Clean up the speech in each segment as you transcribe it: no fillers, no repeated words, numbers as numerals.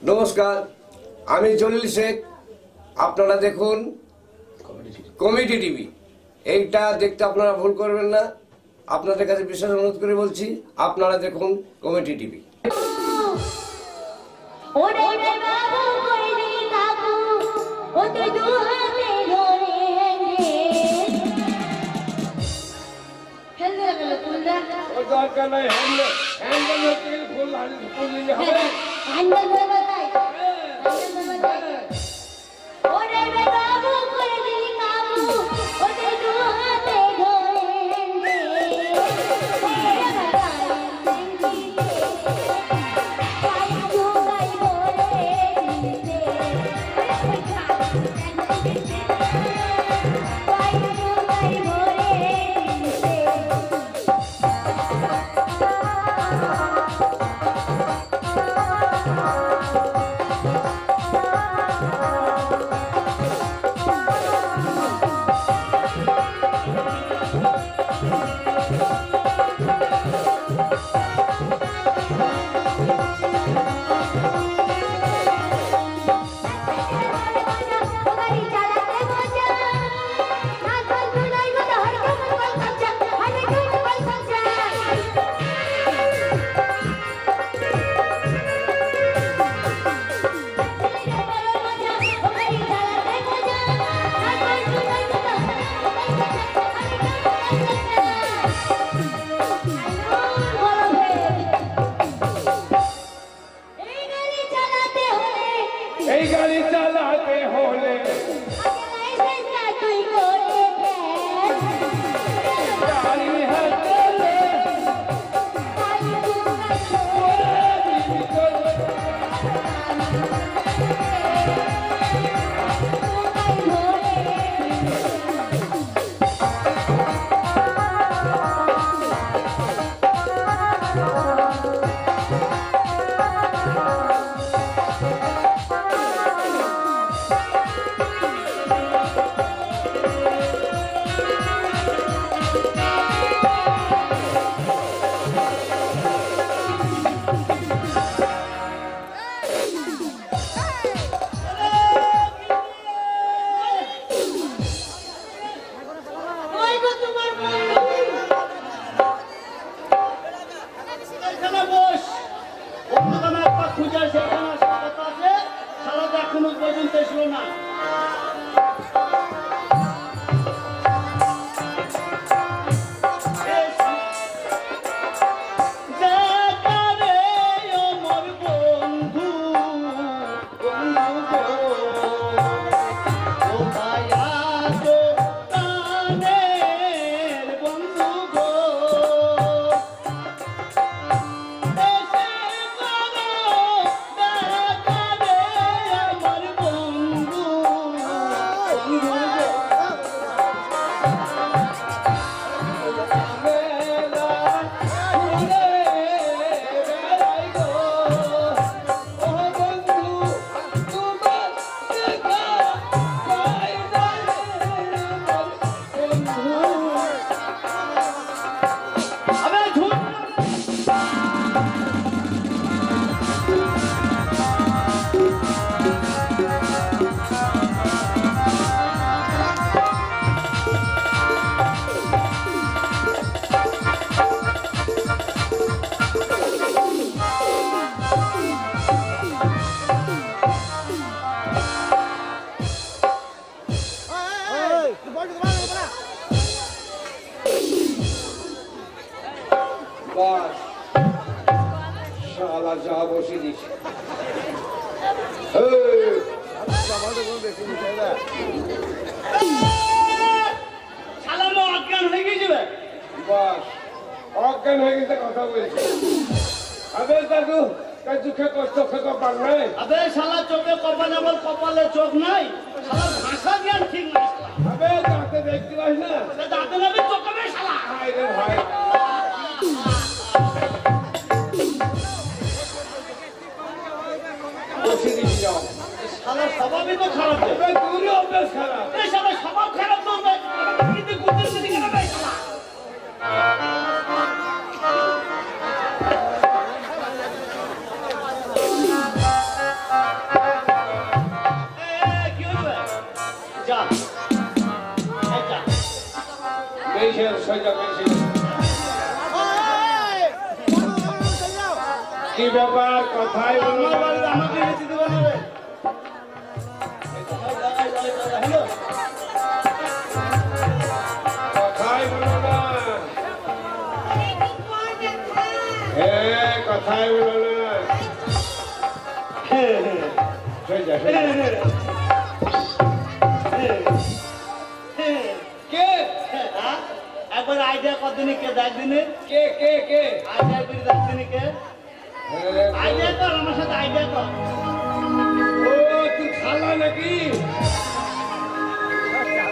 নমস্কার, আমি জলিল শেখ। আপনারা দেখুন কমেডি টিভি। এইটা দেখতে আপনারা ভুল করবেন না। আপনাদের কাছে বিশেষ অনুরোধ করে বলছি, আপনারা দেখুন কমেডি টিভি। অজ্ঞান হয়ে গেছে কথা বলছে। আবে দাদু দুঃখে কষ্ট খেতে পার নাই। আবে শালা চোখে কপালে বল, কপালে চোখ নাই। শালা ভাষা জ্ঞান ঠিক নাই। আবে দাঁতে দেখতে পাস না, দাঁতে নামে চোখে শালা। হায় রে ভাই, বসে দিস যাও। শালা স্বভাবই তো খারাপ। তুই অভ্যাস খারাপ। শালা স্বভাব খারাপ তো কিন্তু গুদের দিকে কেন ভাই শালা। ব্যাপার কথাই বলো আমার না। বাড়িতে আমাকে বেশি দেবে না রে। হ্যালো কথাই বলো না। কথাই বলো না। সই যা, সই যা। কে একবার আইডিয়া কতদিনে কে দেখ দিনে কে কে কে আইডিয়া করে দেখ দিনে কে আইডিয়া কর আমার সাথে আইডিয়া কর ও তুই খালা নাকি?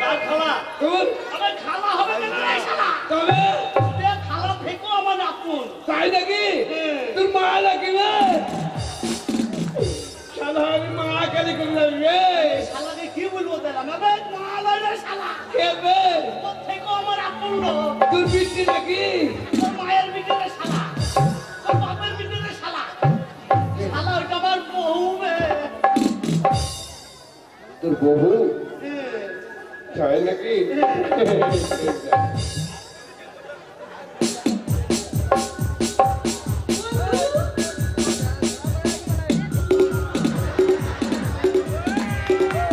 তার খালা তুই আরে খালা হবে কেন রে শালা তবে তুই খালা থেকেও আমার আপন তাই নাকি? তোর মা নাকি রে? শালা আমি মা কালি করলাম রে। শালাকে কি বলবো তাহলে আমাকে মা লাগে শালা কে বে? তোর থেকেও আমার আপন লোক তোর বিটি নাকি? তোর মায়ের বিটিতে শালা তোর বাপের বিটিতে শালা শালা ওইটা আমার বউ বে তোর বহু তাই নাকি?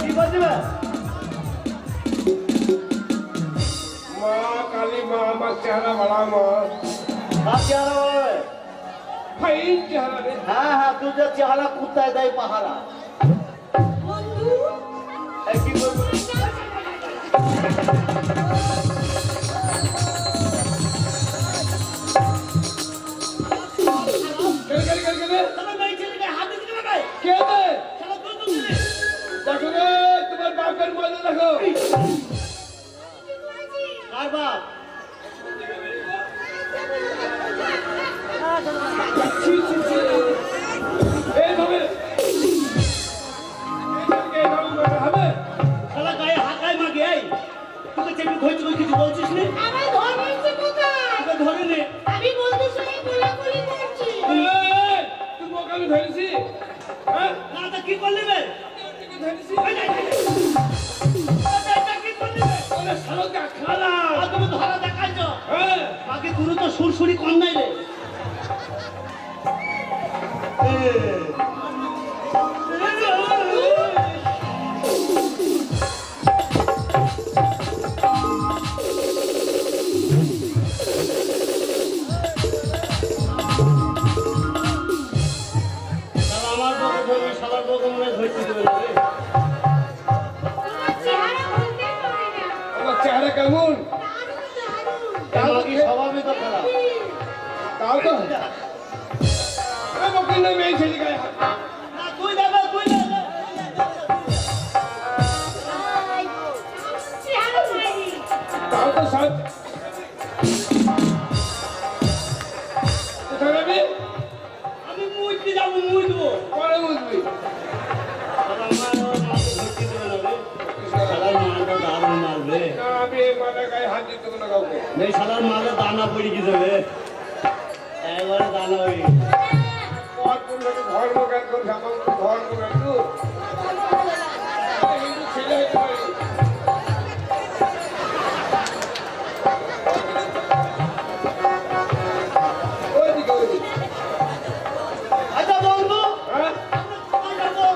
কি বলছিস মা কালী মা আমার চেহারা বড়া মা বাপ চেহারা বলবে ফাইন চেহারা রে। হ্যাঁ হ্যাঁ তুই যে চেহারা কুত্তায় দেয় পাহারা এই কি করবো কেন কেন কেন কেন? তবে মেয়ে ছেলেকে হাত দিতে পারবে কে বে? শালা তুই তো দিলি দেখো রে তোমার বাপের মজা দেখো। কার বাপ এইভাবে এইভাবে মারা হবে? শালা গায়ে হাকায় মাগে এই তুই চেপে ধরছি তুই কিছু বলছিস নি আমার ঘর বলছে কোথায়? তোকে ধরে নে আমি বন্ধুর সঙ্গে কোলাকুলি করছি। এই, তুই বোকামি ধরেছি? হ্যাঁ? না তা কি করলি বে তুই ধরেছি? এটা কি করলি বে ওরে শালোকা খালা। আর তুমি ধরা দেখাইছ হ্যাঁ? বাকি তুই তো সুরসুরি কম নাই রে আমার বউকে ধরবি সবার বউকে মনে হয় ধরতে দেবে না রে তোমার চেহারা বলতে পারে না। আমার চেহারা কেমন? দারুণ, দারুণ। বাকি স্বভাবই তো খারাপ তাও তো বকিল না মেয়ে ছেলে গায়ে হাত। না তুই যাবে তুই যাবে আই, চেহারা মাইরি। তাও তো সব কোথায় যাবি? আমি মুইতে যাবো মুই দেবো পরে বুঝবি। আমার মাকে ধরতে দেবে না রে শালার মালটা দারুণ মাল রে না আমি এই মাথা গায়ে হাত দিতে কোনো কাউকে। এই শালার মালে দানা পড়ে গেছে রে একবারে দানা হয়ে গেছে তোমার কোন ধর্ম জ্ঞান করছে আমার তো ধর্ম জ্ঞান তো হিন্দু ছেলে হইতে পারি। ওইদিকে ওইদিকে। আচ্ছা বন্ধু হ্যাঁ? আমরা কোথায় যাবো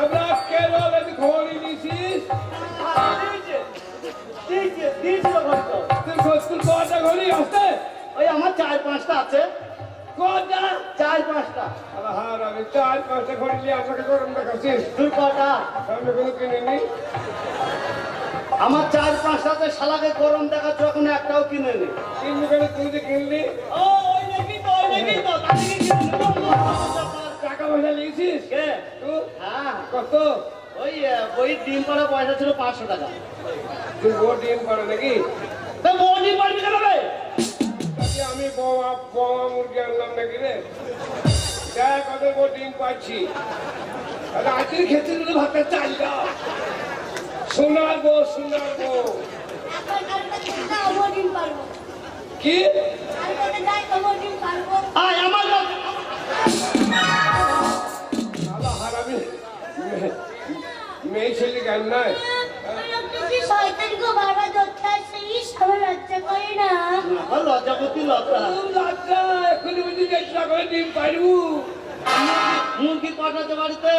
আমরা কেরল এতে খবরই নিয়েছিস। দিয়েছিল ঘন্টা তুই স্কুল কটা ঘড়ি আসতে? ওই আমার 4-5টা আছে কটা? 4-5টা আহার আমি 4-5টা ঘড়ি নিয়ে আপনাকে গরম দেখাচ্ছিস। তুই কটা আমি কোনো কিনিনি। আমার 4-5টাতে শালাকে গরম দেখাচ্ছ এখন একটাও কিনে নি কিনবি কেন? তুই যে কিনলি ও ওই নাকি তো ওই নাকি তো তাদেরকে কিনে নেবো টাকা পয়সা নিয়েছিস? কে তুই হ্যাঁ কত? ওই বই ডিম পাড়া পয়সা ছিল 500 টাকা তুই ভোট ডিম পারে নাকি? তো বউ ডিম পাড়বি কেন রে আজকে আমি বোমা মুরগি আনলাম নাকি রে? দেখ কত ভোট ডিম পাচ্ছি। রাতের খেতে দিলে ভাতটা চাল দাও। সোনার বউ সোনার বউ। এখন কালকে যাই ওদিন পারবো। কি? কালকে যাই ওদিন পারবো। আয় আমার শালা হারামি। মেয়ে ছেলে জ্ঞান নাই। ওই লোকটা কি শয়তানকে বারবার ধরতে আসে, ইস, আমার লজ্জা করে না। লজ্জা করতি লজ্জা লজ্জা এক্ষুনি বুঝি চেষ্টা করে ডিম পারবো। মুরগি কটাতে বাড়িতে